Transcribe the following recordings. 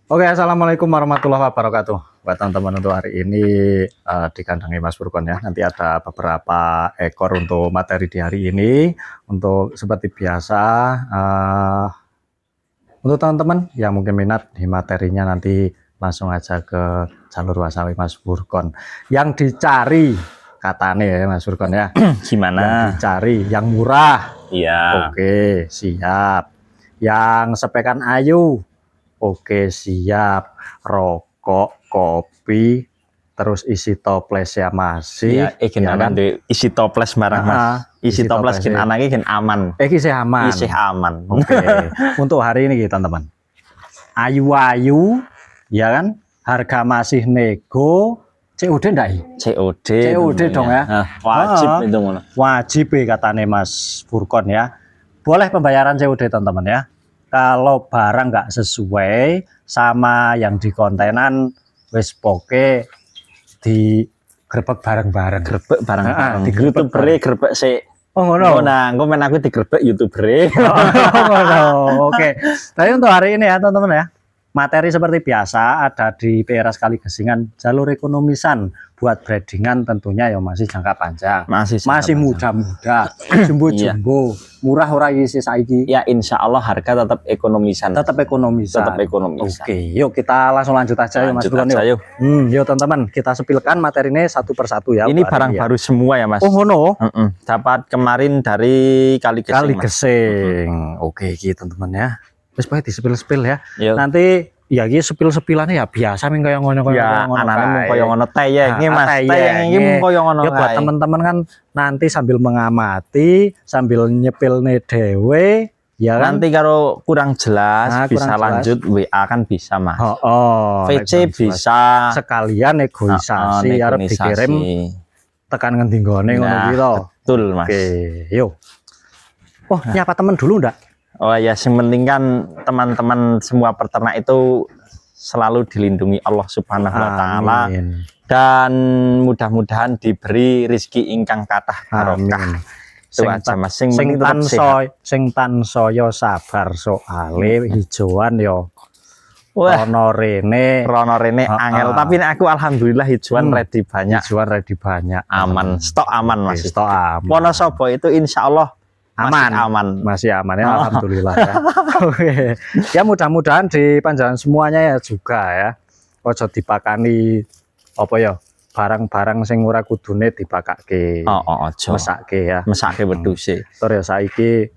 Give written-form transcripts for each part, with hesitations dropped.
Oke, assalamualaikum warahmatullahi wabarakatuh. Buat teman-teman untuk hari ini di kandangnya Mas Furkon ya. Nanti ada beberapa ekor untuk materi di hari ini. Untuk seperti biasa, untuk teman-teman yang mungkin minat di materinya nanti langsung aja ke jalur WhatsApp Mas Furkon. Yang dicari katanya ya Mas Furkon ya. Gimana? Yang dicari yang murah. Iya. Oke, siap. Yang sepekan ayu. Oke, siap. Rokok, kopi, terus isi toples ya masih. Iya, ya kan isi toples barang Mas. Isi toples kin anaknya kin aman. Isih aman. Isih aman. Oke. Untuk hari ini teman-teman. Ayu-ayu, ya kan? Harga masih nego. COD enggak? COD dong ya. Wajib itu ngono. Wajib katanya Mas Furkon ya. Boleh pembayaran COD teman-teman ya. Kalau barang nggak sesuai sama yang di kontenan, wis poke di grebek bareng-bareng. Grebek bareng-bareng. Di YouTuber grebek sih. Oh ngono. Nah, komen aku di grebek YouTuber. Oke. Tapi untuk hari ini ya teman-teman ya. Materi seperti biasa ada di PRS Kali Gesingan jalur ekonomisan buat breedingan tentunya ya masih jangka panjang. Masih muda-muda, jumbo-jumbo, murah ora isi saiki. Ya insya Allah harga tetap ekonomisan. Tetap ekonomisan. Tetap ekonomisan. Oke, yuk kita langsung lanjut aja ya Mas Furkon. Yuk teman-teman, kita sepilkan materi ini satu persatu ya. Ini barang baru semua ya Mas. Oh ngono. Dapat kemarin dari Kali Gesing. Kali Gesing. Oke, gitu teman-teman ya. Wis bae disepil-sepil ya. Yo. Nanti ya iki sepil-sepilannya ya biasa ming kaya ngono ya, anane mung kaya ngono tayeng iki Mas. Tayeng iki mung kaya ngono. Ya buat teman-teman kan nanti sambil mengamati, sambil nyepilne dhewe ya kan. Nanti kalau kurang jelas bisa lanjut WA kan bisa Mas. VC bisa. Sekalian negosiasi arep dikirim tekan ngendi nggone ngono iki to. Betul Mas. Oke, yuk. Oh, nyapa teman dulu ndak? Oh ya, yang penting kan teman-teman semua peternak itu selalu dilindungi Allah Subhanahu wa Ta'ala, dan mudah-mudahan diberi rezeki ingkang kathah barokah. Itu aja Mas. Sing tansaya sabar soale hijauan yo. Rono rene angel, tapi aku alhamdulillah hijauan ready banyak. Aman, stok aman Mas. Stok aman. Wonosobo itu insya Allah masih aman ya, alhamdulillah ya. Oke. Ya mudah-mudahan di panjangan semuanya ya juga ya. Ojo dipakani apa ya, barang-barang sing ora kudune dipakake. Ojo. Mesake ya. Mesake wedhuse. Terus ya saiki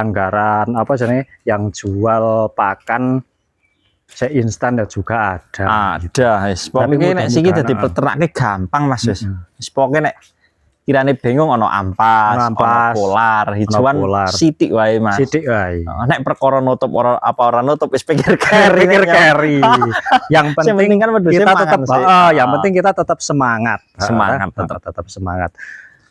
anggaran apa jenenge yang jual pakan seinstan ya juga ada. Ada. Wis pokoke nek siki dadi peternake gampang Mas wis. Wis pokoke nek kirane bingung ono ampas, ono polar, hijauan sitik wae Mas. Sitik wae. Nek perkara nutup ora nutup wis pikir carry. Yang penting kan kita tetap yang penting kita tetap semangat. Tetap semangat.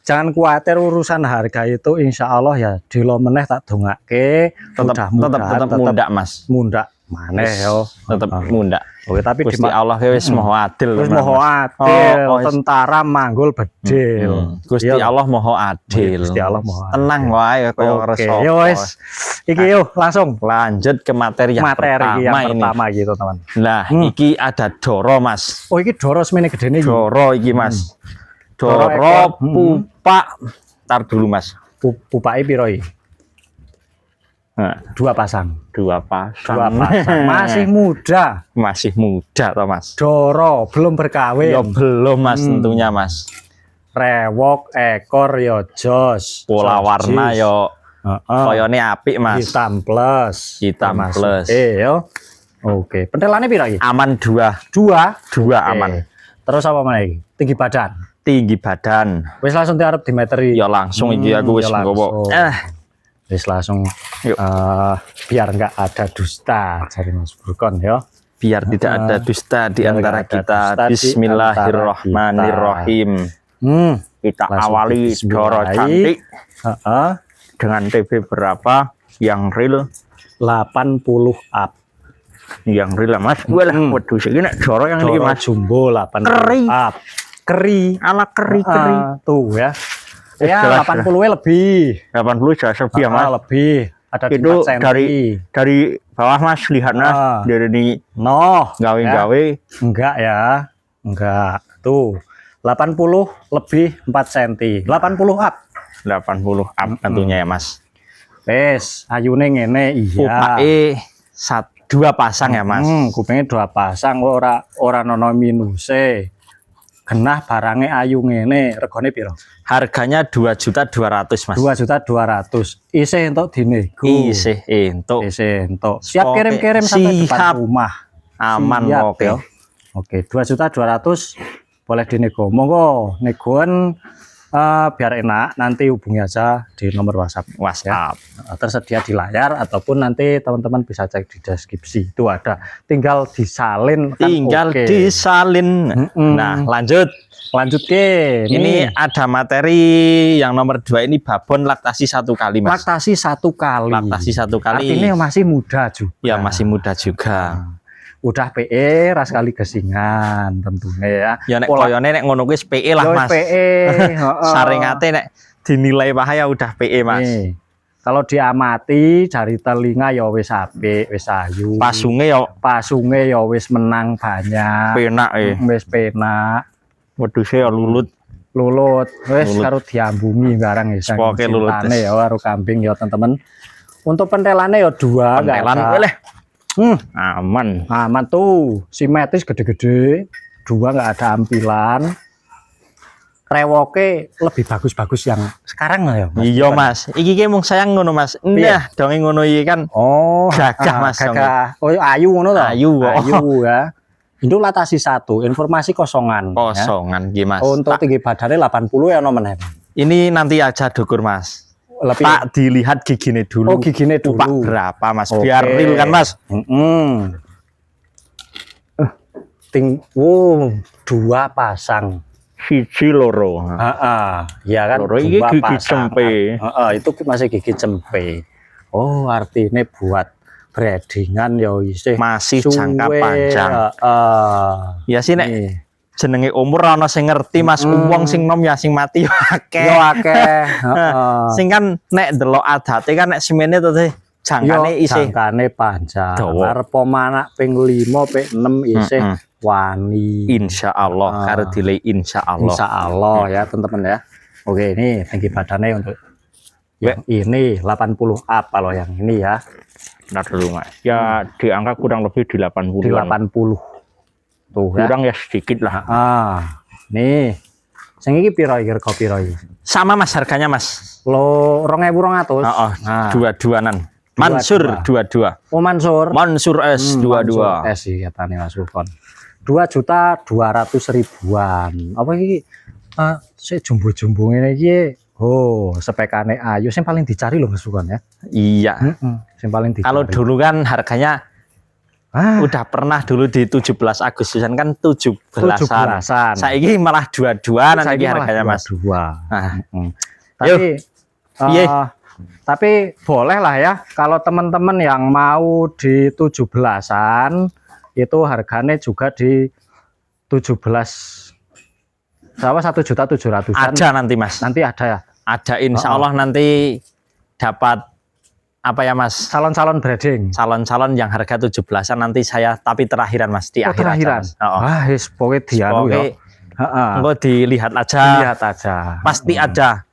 Jangan khawatir urusan harga itu, insya Allah ya dilo meneh tak dongake tetap mundak Mas. Mundak maneh yo. Tetap mundak. Oke, tapi Gusti Allah wis moho adil. Wis moho adil, tentara manggul bedil. Gusti Allah moho adil. Gusti Allah moho adil. Tenang wae kaya reso. Yo wis. Iki yuk langsung lanjut ke materi yang pertama gitu, teman. Nah, iki ada doro Mas. Oh, iki doro semene gedene iki. Doro iki Mas. Doro pupak. Tar dulu Mas. Pupake piro iki? Dua pasang. Masih muda toh Mas. Doro belum berkawin. Ya belum Mas, tentunya Mas. Rewok ekor yo jos. Pola warna yo koyone apik Mas. Hitam plus. Yo. Oke, pentelane piro iki? Aman 2 aman. Terus apa mana iki? Tinggi badan. Wis langsung diarep dimeteri. Ya langsung iki aku wis nggowo. Wis langsung biar nggak ada dusta dari Mas Furkon ya. Biar tidak ada dusta di antara kita. Bismillahirrahmanirrahim. Kita awali doro cantik dengan TB berapa? Yang real 80 up. Yang real Mas. Waduh segini doro yang ini Mas. Jumbo 80 up. Keri. Ala keri. Tuh ya. Ya 80 lebih. 80 jelas lebih ya Mas. Lebih. ada di Itu 4 cm. dari bawah Mas lihat Mas, dari No, gawe-gawe enggak ya. Enggak. Tuh. 80 lebih 4 cm. 80 up. 80 up tentunya ya Mas. Wes, ayune ngene iya. Dua pasang ya Mas. Kupingnya 2 pasang ora nono minuse. Genah barangnya ayu ngene, regane piro? Harganya 2.200.000 Mas. 2.200.000. Isih entuk dinego. Isih entuk. Isih entuk. Siap Oke, kirim-kirim sampai depan siap. rumah. Aman. Siap, Oke. ya. Oke, 2.200.000 boleh dinego. Monggo negoan biar enak, nanti hubungi aja di nomor WhatsApp. WhatsApp. Ya. Tersedia di layar ataupun nanti teman-teman bisa cek di deskripsi. Itu ada. Tinggal disalin kan. Tinggal oke. disalin. Nah, lanjut ke. Ini ada materi yang nomor 2 ini babon laktasi 1 kali Mas. Laktasi 1 kali. Laktasi 1 kali. Artinya masih muda juga. Ya masih muda juga. Udah PE ras kali gesingan tentunya ya. Ya nek koyone nek ngono kuwi PE lah Mas. PE. Saringate nek dinilai bahaya udah PE Mas. Nih, kalau diamati dari telinga ya wis apik, wis ayu. Pasunge ya wis menang banyak. Penak Wis penak. Wedhuse ya lulut. Wis karo diambungi barang ya. Pokoke lulut ya karo kambing ya teman-teman. Untuk pentelane ya 2 pentelan boleh. Aman tuh, simetris gede-gede, 2 nggak ada ampilan, rewoke lebih bagus-bagus yang sekarang ya Mas. Iya Mas, iki ki mung sayang ngono Mas. Nah, donge ngono iki kan gagah Mas. Gagah. Oh ayu ngono to. Ayu ya. Itu latasi 1, informasi kosongan. Kosongan ki Mas. Untuk tinggi badannya 80 ya nomor. Ini nanti aja dukur Mas. Lebih tak dilihat giginya dulu. Giginya dulu. Pak berapa Mas? Biar real kan Mas. 2 pasang. Siji loro. Ya kan. Loro iki gigi cempe. Itu masih gigi cempe. Oh, artinya buat breedingan ya isih masih jangka panjang. Ya sih nek jenenge umur ana sing ngerti Mas, wong sing nom ya sing mati akeh. Ya akeh. Sing kan nek delok adate kan nek semene to jangkane isih jangkane panjang. Arep anak ping 5 ping 6 isih wani. Insyaallah karo dile insyaallah. Insyaallah ya teman-teman ya. Oke, ini tinggi badannya untuk yang ini 80 up kalau yang ini ya. Benar dulu Mas. Ya di angka kurang lebih di 80. Di 80. Tuh kurang ya sedikit lah. Nih sing iki piro iki rega piro iki? Sama Mas harganya Mas. Lo 2.200. Dua-duanan. Mansur 22. Oh Mansur S 22. S iki katane Mas Sultan. 2.200.000-an. Apa iki? Sik jumbo-jumbo ngene iki. Oh, sepekane ayu sing paling dicari loh Mas Sultan ya. Iya. Sing paling dicari. Kalau dulu kan harganya udah pernah dulu di 17 Agustusan kan 17-an. Saiki malah 22 nanti harganya Mas. Tapi boleh lah ya kalau teman-teman yang mau di 17-an itu harganya juga di 17 berapa 1.700.000 aja nanti Mas. Nanti ada ya. Ada insya Allah nanti dapat apa ya Mas? Calon-calon breeding. Calon-calon yang harga 17-an nanti saya tapi terakhiran Mas di terakhiran. Wis pokoke dianu ya. Engko dilihat aja. Lihat aja. Pasti ada.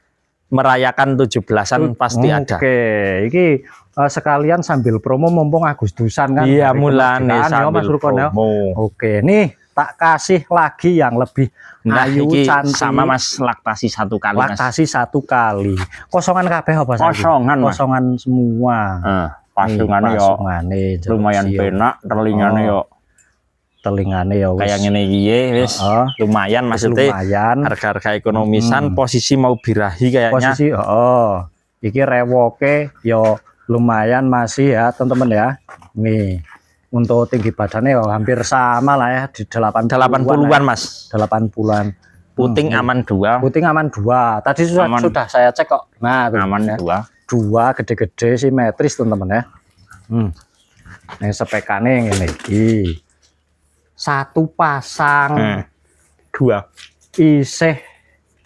Merayakan 17-an pasti ada. Oke, iki sekalian sambil promo mumpung Agustusan kan. Iya, mulane sambil promo. Oke, nih tak kasih lagi yang lebih ayu cantik sama Mas laktasi 1 kali laktasi Mas. 1 kali kosongan kabeh apa kosongan semua pasungane yo lumayan penak telingane yo kayak ngene iki wis lumayan maksudnya harga-harga ekonomisan posisi mau birahi kayaknya posisi iki rewoke yo lumayan masih ya teman-teman ya nih. Untuk tinggi badannya hampir sama lah ya di 80-an Mas. 80-an. Puting aman 2. Puting aman 2. Tadi sudah saya cek kok. Nah, aman 2. 2 gede-gede simetris teman-teman ya. Ini spekane ngene iki. 1 pasang 2 isih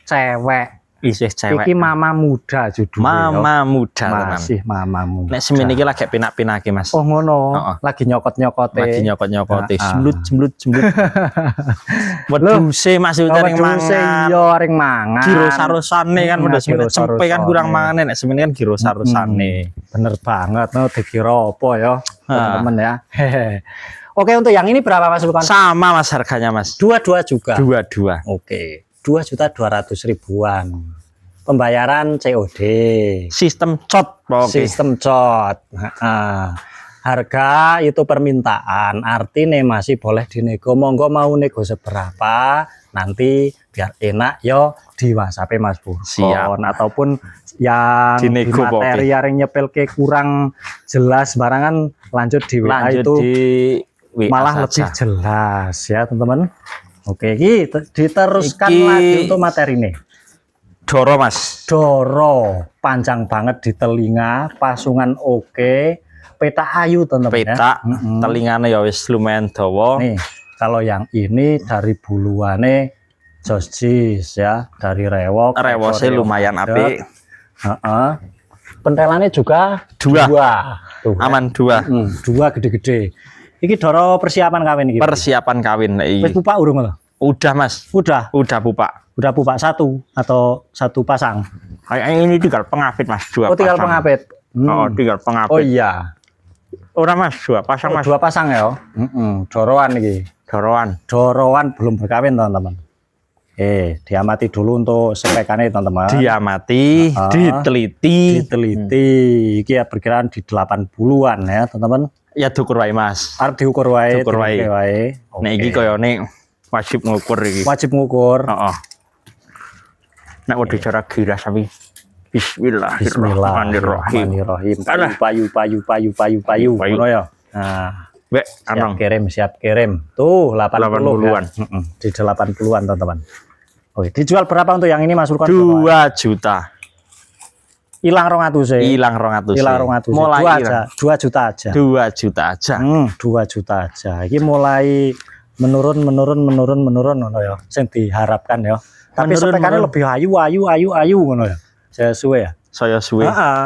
cewek Isih cewek. Iki mama muda judulnya. Mama muda tenan. Masih mama muda. Nek semene iki lagi pinak-pinake Mas. Oh ngono. Heeh. Lagi nyokot-nyokote. Lagi nyokot-nyokote, Ah, ah. jemblut. Wedhuse Mas uring mangan. Iya ring mangan. Giro sarusane kan udah semene giro cempe kan kurang sarusane. mangan nek semene kan giro sarusane. Bener banget, no dikira apa ya, Ah. teman-teman ya. Hehe. Oke, untuk yang ini berapa Mas Burkon? Sama Mas harganya Mas. Dua-dua juga. Dua-dua. Oke, 2.200.000-an. Pembayaran COD. Sistem cot. Oke. Sistem COD. Harga itu permintaan, artinya masih boleh dinego. Monggo mau nego seberapa, nanti biar enak yo di WhatsApp Mas Burkon. Siap. Ataupun yang di Dinego, materi yang nyepel ke kurang jelas barangan lanjut di WA Lanjut itu di WA malah saja. lebih jelas ya teman-teman. Oke, diteruskan Iki- lagi untuk materi ini. Doro Mas. Doro panjang banget di telinga, pasungan oke, peta ayu teman-teman ya. Peta Mm-mm. telingane ya wis lumayan dawa. Nih, kalau yang ini dari buluane Josjis ya, dari rewok. Rewose ekor yang lumayan padat. apik. Heeh. Pentelannya juga Dua. Tuh, Aman dua. dua gede-gede. Iki doro persiapan kawin iki. Persiapan kawin nek Wis iki. pupak urung lho? Udah Mas. Udah Pupak. pupak satu atau satu pasang. Kayak ini tinggal pengapit Mas, dua Oh, tinggal pasang. pengapit. Oh, tinggal pengapit. Oh iya. Ora Mas, dua pasang Oh, Mas. dua pasang ya. Doroan iki. Doroan. Doroan belum berkawin teman-teman. Diamati dulu untuk spekannya teman-teman. Diamati, Ah. diteliti. Diteliti. Iki ya perkiraan di 80-an ya teman-teman. Ya dukur wae Mas. Arep diukur wae. Diukur wae. diukur wae. Nek iki koyone wajib ngukur iki. Wajib ngukur. Heeh. Nek wedi cara giras tapi Bismillahirrahmanirrahim. Bismillahirrahmanirrahim. Alah. Payu. Payu. Ngono ya. Nah, Bek, siap anong. kirim. Tuh, 80 80-an. ya. Di 80-an, teman-teman. Oke, dijual berapa untuk yang ini Mas Burkon? 2 juta. Hilang 200 ya. Hilang 200. Hilang 200. Mulai Dua hilang. aja, 2 juta aja. 2 juta aja. 2 juta aja. Ini mulai menurun ngono ya. Sing diharapkan ya. Tapi Menurun, spekannya menurun. lebih ayu ngono ya. Sesuai ya. Saya suwe. Heeh.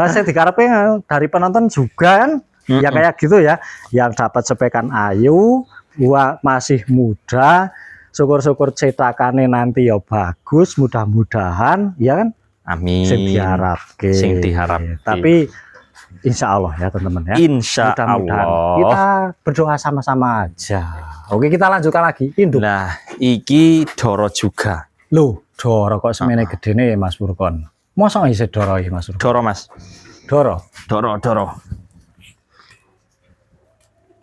Saya dikarepin dari penonton juga kan. Ya kayak gitu ya. Yang dapat spekan ayu, masih muda, syukur-syukur cetakannya nanti ya bagus, mudah-mudahan ya kan. Amin. Sing diharapke. Sing diharapke. Tapi insya Allah ya teman-teman ya. Insya Mudah-mudahan Allah. kita berdoa sama-sama aja. Oke, kita lanjutkan lagi. Induk. Nah, iki doro juga. Loh, doro kok semene gedene Mas Burkon. Mosok isih doro iki Mas Burkon. Doro Mas. Doro. Doro.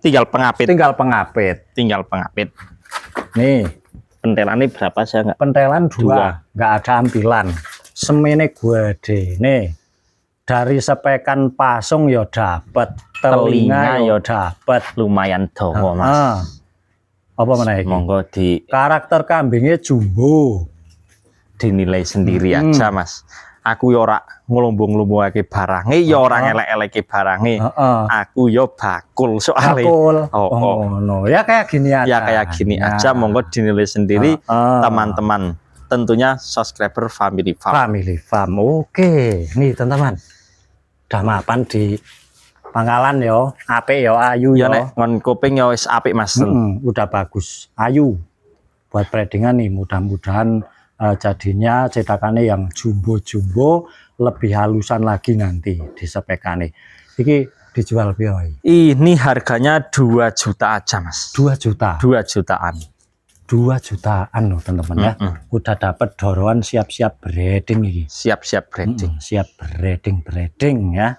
Tinggal pengapit. Tinggal pengapit. Nih, Pentelannya berapa saya nggak? pentelan Dua. 2, nggak ada ampilan. Semene gede. Nih, dari sepekan pasung ya dapat, telinga ya dapat. Lumayan dawa Mas. Apa meneh iki? Monggo Karakter kambingnya jumbo. dinilai sendiri aja Mas. Aku yo ora nglumbung-nglumbungake barange, yo ora ngelek-eleke barange. Heeh. Aku yo bakul soalnya. Bakul. Oh. No. Ya kayak gini aja. Ya kayak gini Ya. aja, monggo dinilai sendiri teman-teman. Tentunya subscriber Family Farm. Family Farm. Oke, nih teman-teman. Udah mapan di Pangkalan yo, apik yo, ayu Ya yo. nek ngon kuping yo wis apik Mas. Udah bagus, ayu. Buat breedingan nih, mudah-mudahan jadinya cetakannya yang jumbo-jumbo, lebih halusan lagi nanti di spekannya. Iki dijual berapa? Ini harganya 2 juta aja Mas. 2 juta. 2 jutaan. 2 jutaan loh teman-teman ya. Udah dapat doroan siap-siap breeding iki. Siap-siap breeding. Siap breeding ya.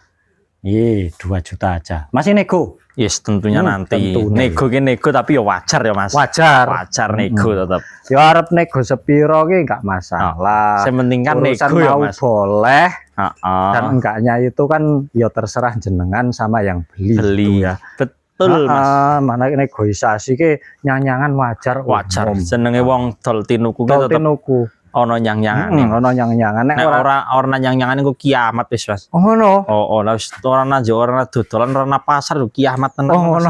2 juta aja. Masih nego? Yes, tentunya nanti. tentunya. Nego tapi ya wajar ya Mas. Wajar. Wajar nego tetap. Ya arep nego sepiro ki enggak masalah. Yang penting kan Urusan nego ya mau Mas. boleh Heeh. dan enggaknya itu kan ya terserah jenengan sama yang beli. Beli gitu ya. Betul Mas. Mana negosiasi ki nyanyangan wajar. Wajar. umum. Jenenge wong dol tinuku ki Tol tetep tinuku. ana nyang-nyangane. Ono nyang-nyangan nek Nek ora. ora nyang-nyangane ku kiamat wis Mas. Oh ngono. Oh, lah wis ora nang ora dodolan ora nang pasar lho kiamat tenan. Oh ngono.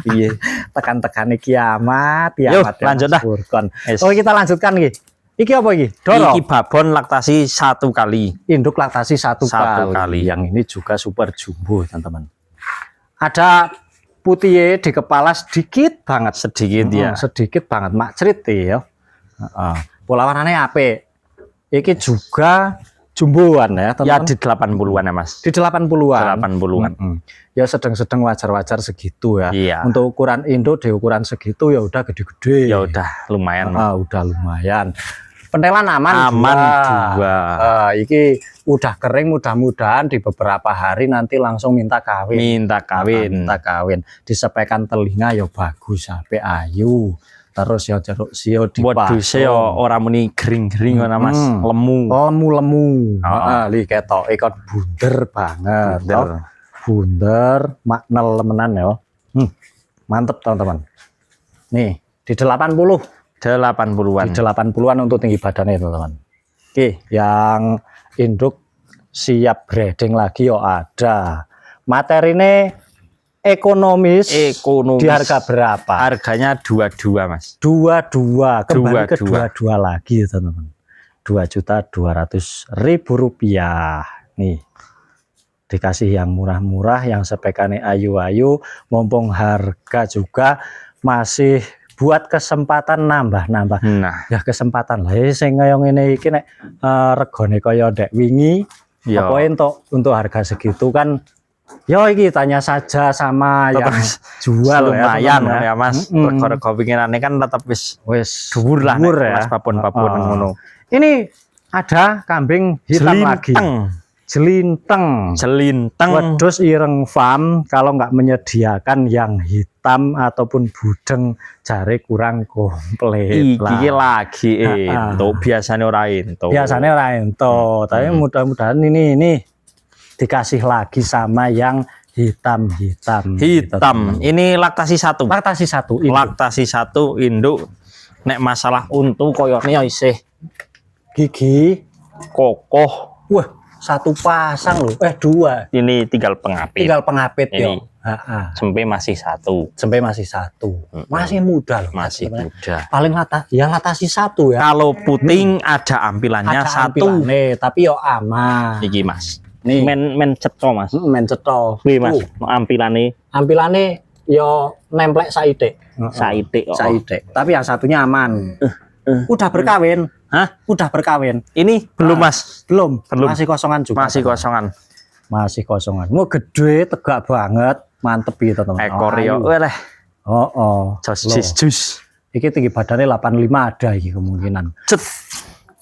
Iya. Tekan-tekane kiamat, Yuk, kiamat. ya, lanjut Mas dah. Burkon. Yes. Oh kita lanjutkan ki. Iki apa iki? Doro. Iki babon laktasi 1 kali. Induk laktasi satu kali. Yang ini juga super jumbo, teman-teman. Ada putih di kepala sedikit banget, Sedikit ya. sedikit banget, mak cerit ya. Pola warnanya apik. Iki juga jumboan ya, Ya teman-teman. di 80-an ya Mas. Di 80-an. 80-an. Ya sedang-sedang wajar-wajar segitu ya. Iya. Untuk ukuran induk di ukuran segitu ya udah gede-gede. Ya udah lumayan. Udah lumayan. Pentelan aman, Aman dua. Iki udah kering, mudah-mudahan di beberapa hari nanti langsung minta kawin. Minta kawin. Minta kawin. Disepekan telinga ya bagus, sampai ayu. Terus ya jeruk sio Wedhuse ya ora muni gering-gering ngono Mas, lemu. lemu-lemu. Li ketok ikut bunder banget. Bunder. Bunder, makna lemenan ya. Mantep teman-teman. Nih, di 80. 80-an. Di 80-an untuk tinggi badannya teman-teman. Oke, yang induk siap breeding lagi yo ada. Materinya ekonomis. Di harga berapa? Harganya 22 Mas. 22. Kembali ke 22. 22 lagi teman-teman. 2.200.000 rupiah. Nih. Dikasih yang murah-murah, yang spekane ayu-ayu, mumpung harga juga masih buat kesempatan nambah-nambah. Nah, Ya kesempatan lah sing kaya ngene iki nek regane kaya ndek wingi ya. apa untuk harga segitu kan ya iki tanya saja sama yang jual lumayan teman-teman ya Mas. Rego-rego pinggirane kan tetap wis dhuwur lah dhuwur nek ya Mas babon-babon ngono. Ini ada kambing hitam lagi. Jelinteng. Jelinteng. Wedhus ireng farm kalau nggak menyediakan yang hitam ataupun budeng jare kurang komplit Iki lagi entuk biasane ora entuk. Biasanya ora entuk, tapi mudah-mudahan ini dikasih lagi sama yang hitam-hitam. Hitam. Ini laktasi 1. Laktasi 1 induk. Laktasi 1 induk. Nek masalah untu koyone ya isih Gigi kokoh. wah, satu pasang loh. 2. Ini tinggal pengapit. Tinggal pengapit Ini. yo. Sempe masih 1. Sampai masih 1. Masih muda loh. Masih sebenarnya. muda. Paling latasi 1 ya. Kalau puting ada ampilannya Ada 1. ampilane, tapi yo aman. Iki Mas. Nih. Men cetho Mas. Men cetho. Kuwi Mas, ampilane Ampilane yo nemplek saithik. saithik kok. Saithik. Tapi yang satunya aman. Udah berkawin. Hah? Udah berkawin. Ini belum Mas. Belum. Belum. Masih kosongan juga. Masih kosongan. Masih kosongan. Mau gede, tegak banget, mantep gitu teman. Ekor yo weleh. Jus. Iki tinggi badannya 85 ada iki kemungkinan. Cet.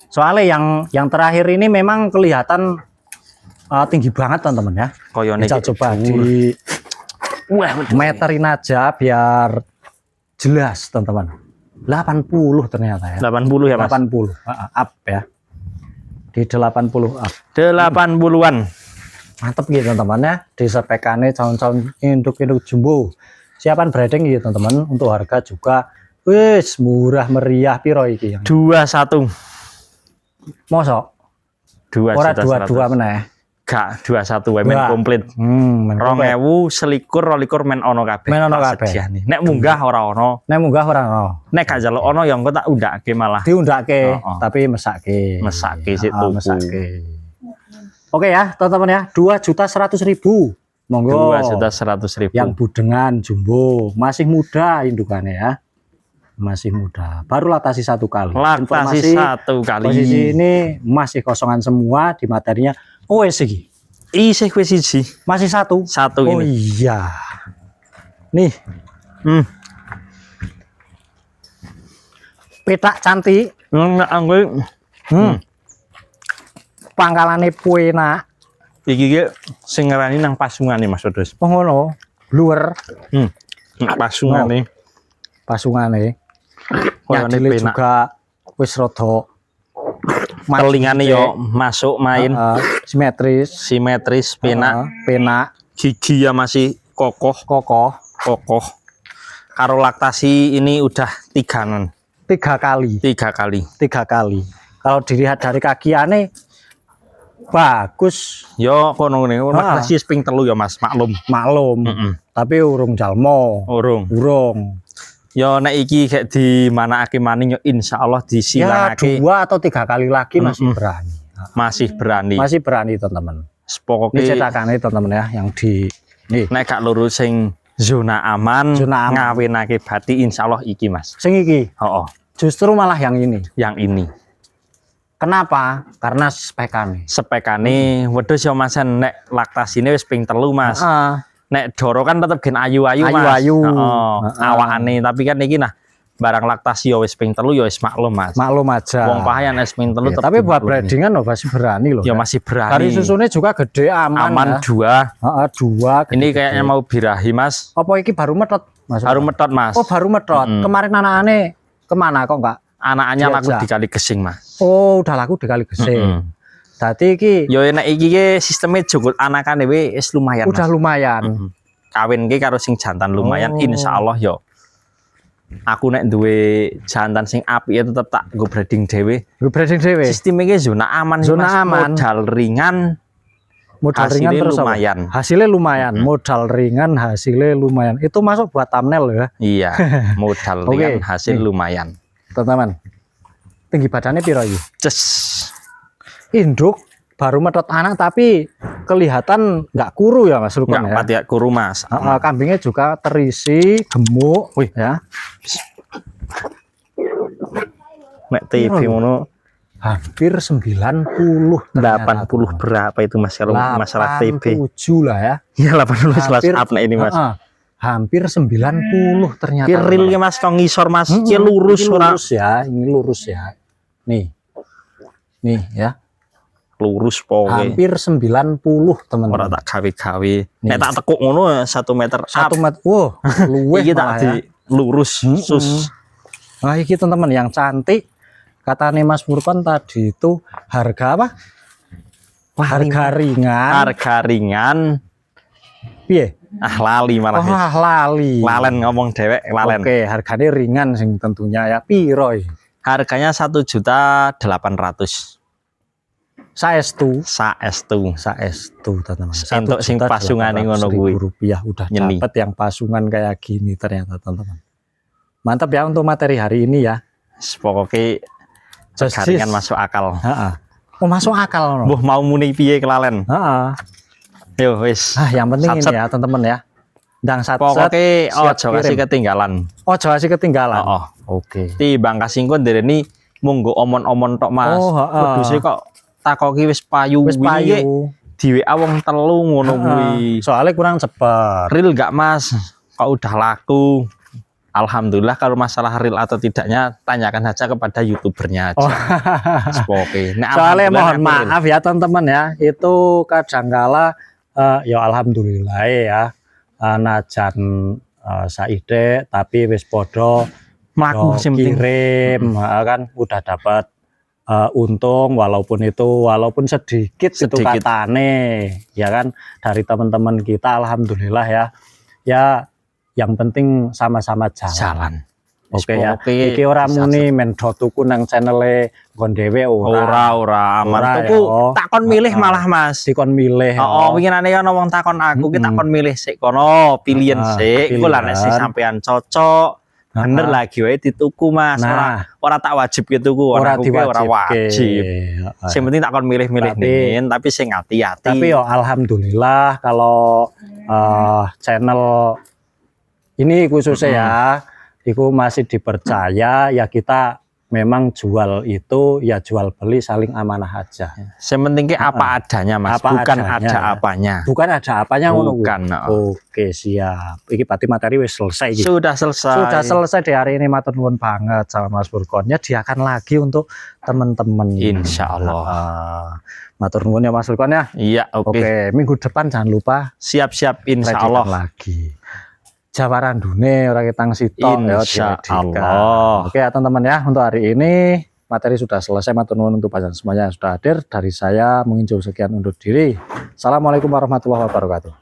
Soalnya yang terakhir ini memang kelihatan tinggi banget teman-teman ya. Koyone Bisa coba di meterin aja biar jelas teman-teman. 80 ternyata ya. 80 ya Mas. 80 up ya. Di 80 up. 80-an. Mantep gitu teman-teman ya. Di spekane calon-calon induk-induk jumbo. Siapan breeding gitu teman-teman. Untuk harga juga wis murah meriah piro iki yang 21. mosok 2 ora juta 22 meneh. Gak 21 wae men Wah. komplit. Men 2021 men ono kabeh. Men ono Tak kabeh. sediani. Nek munggah ora ono. Nek munggah ora ono. Nek gak jaluk ono ya engko tak undake malah. Diundake tapi mesake. Mesake sik tuku. Mesake. Oke ya, teman-teman ya. 2.100.000. Monggo. 2.100.000. Yang budengan jumbo, masih muda indukannya ya. Masih muda. Baru latasi 1 kali. Laktasi 1 kali. Posisi ini masih kosongan semua di materinya. Oh, iki. Isih kowe siji. Masih 1. 1 Oh ini. iya. Nih, petak cantik. Anggo Pangkalane puenak. iki ki sing ngarani nang pasungane Mas Wedhus. Oh ngono. Bluer Nang pasungane. pasungane. Koyone Nyadile penak. juga wis rada Telingane yo masuk main simetris, simetris penak. penak, Gigi ya masih kokoh. kokoh. Karo laktasi ini udah 3 3 kali. 3 kali. Kalau dilihat dari kakiane bagus, Yo kono ngene, laktasi ping 3 ya Mas, maklum. maklum. Tapi urung jalmo, Urung. urung. Yo nek iki kayak di mana maning yo insyaallah Ya disilangake 2 atau 3 kali lagi masih berani. masih berani. Masih berani teman-teman. Ini Pokoke cetakannya teman-teman ya yang di nih. nek gak lurus sing zona aman, Zona aman. ngawinake bati insyaallah iki Mas. Sing iki Oh, justru malah yang ini. yang ini. Kenapa? Karena spekane. Spekane wedhus yo Mas nek laktasine wis ping 3 Mas. Heeh. Nek doro kan tetep gen ayu-ayu Mas. Ayu-ayu. Heeh. Heeh. Awakane tapi kan iki nah barang laktasi yo wis ping 3 yo wis maklum Mas. Maklum aja. Wong pahayan wis ping 3 Ya, tapi buat breedingan loh masih berani loh. ya Ya. masih berani. Dari susunya juga gede aman. aman Ya. 2. Heeh, 2. Ini kayaknya mau birahi Mas. Apa iki baru metot? Mas? Baru metot Mas. Oh, baru metot. Kemarin anak-anaknya kemana kok enggak? Anaknya laku Diajak. di kali gesing Mas. Oh, udah laku dikali gesing. Dadi iki Yo enak iki ki sistemnya cukup anakan dewe wis lumayan udah Mas. lumayan. Kawin ki karo sing jantan lumayan Oh. insyaallah yo. Aku nek duwe jantan sing apik ya tetep tak go breeding dhewe. Lu breeding dhewe. Sistemnya ki zona aman iki, Zona Mas. aman. Modal ringan. Modal hasilnya ringan terus apa? lumayan. Hasilnya lumayan. Modal ringan, hasilnya lumayan. Itu masuk buat thumbnail ya, Iya, modal Oke, ringan hasil nih. lumayan. teman-teman. Tinggi badannya piro iki? Ces. Induk baru metot anak tapi kelihatan nggak kuru ya Mas Lukman Enggak ya. pati kuru Mas. Kambingnya juga terisi, gemuk, Wih. ya. Nek TV ngono Hampir 90 ternyata, 80 berapa itu Mas kalau masalah TV? 87 lah ya. Ya 80 kelas Hampir- up nek ini Mas. Hampir 90 ternyata. Ki real ki Mas kok ngisor Mas, ki lurus Ini ora lurus ya, ini lurus ya. Nih. Nih ya. lurus pokoke. Hampir 90 Ora teman-teman. tak gawe-gawe. Nek tak tekuk ngono 1 meter up. 1 meter. Wow, luweh Iki tak malah di ya. lurus sus. Nah, ini teman-teman yang cantik. Kata nih Mas Furqan tadi itu harga apa? Harga ringan. Harga ringan. Piye? Ah lali malah. Oh, lali. Lalen ngomong dewek lalen. Oke, harganya ringan sing tentunya ya. Piro iki? Harganya 1.800.000. Saestu. Saestu. Teman-teman. Entuk sing pasungane ngono kuwi. Rupiah udah Nyeni. dapat yang pasungan kayak gini ternyata teman-teman. Mantap ya untuk materi hari ini ya. Pokoke garingan masuk akal. Heeh. Oh, masuk akal. Mbuh mau muni piye kelalen. Heeh. Yo wis. Yang penting Satset. ini ya teman-teman ya. Ndang satset. Pokoke siap ojo kasih kirim. ketinggalan. Ojo kasih ketinggalan. Heeh. Oke. Timbang kasingkon dereni monggo omon-omon tok Mas. Oh, heeh. Wedhuse kok takoki wis payu Wis wingi payu. di WA wong telu ngono kuwi. Soalnya kurang cepet. Real gak Mas? Kok udah laku? Alhamdulillah kalau masalah real atau tidaknya tanyakan saja kepada YouTubernya aja. Oh. Oke. Nek Soalnya alhamdulillah mohon aku real. maaf ya teman-teman ya. Itu kadangkala ya alhamdulillah ya. Najan saide tapi wis podo Mlaku sing penting. kirim kan udah dapat untung walaupun sedikit itu Sedikit. katane ya kan dari teman-teman kita alhamdulillah ya. Ya yang penting sama-sama jalan. Oke ya. Iki ora muni men do tuku nang channele nggon dhewe ora. Ora aman. Ora, Tuku ya. takon milih malah Mas. Dikon milih. Oh, winginane ana wong takon aku ki takon milih sik kono, pilihan sik. Iku lah nek sing sampean cocok. Bener lagi wae dituku Mas. Ora tak wajib gitu ku, ora wajib. Sing penting takon milih-milih nih, tapi sing hati-hati. Tapi yo alhamdulillah kalau channel ini khususnya ya, itu masih dipercaya ya kita memang jual itu ya jual beli saling amanah aja. Yang penting apa adanya Mas, Apa bukan adanya. ada apanya. Bukan ada apanya ngono. Bukan. Oke, siap. Iki berarti materi wis selesai iki. Sudah selesai. Sudah selesai di hari ini, matur nuwun banget sama Mas Furqan. Ya diakan lagi untuk teman-teman. Insya Allah. Matur nuwun ya Mas Furqan ya. Iya, oke. Minggu depan jangan lupa Siap-siap insya Redikan Allah. lagi. Jawaran Dune ora ketang sitok ya Insya diredikan. Allah. Oke ya teman-teman ya, untuk hari ini materi sudah selesai. Matur nuwun untuk pasien semuanya yang sudah hadir. Dari saya menginjau sekian undur diri. Assalamualaikum warahmatullahi wabarakatuh.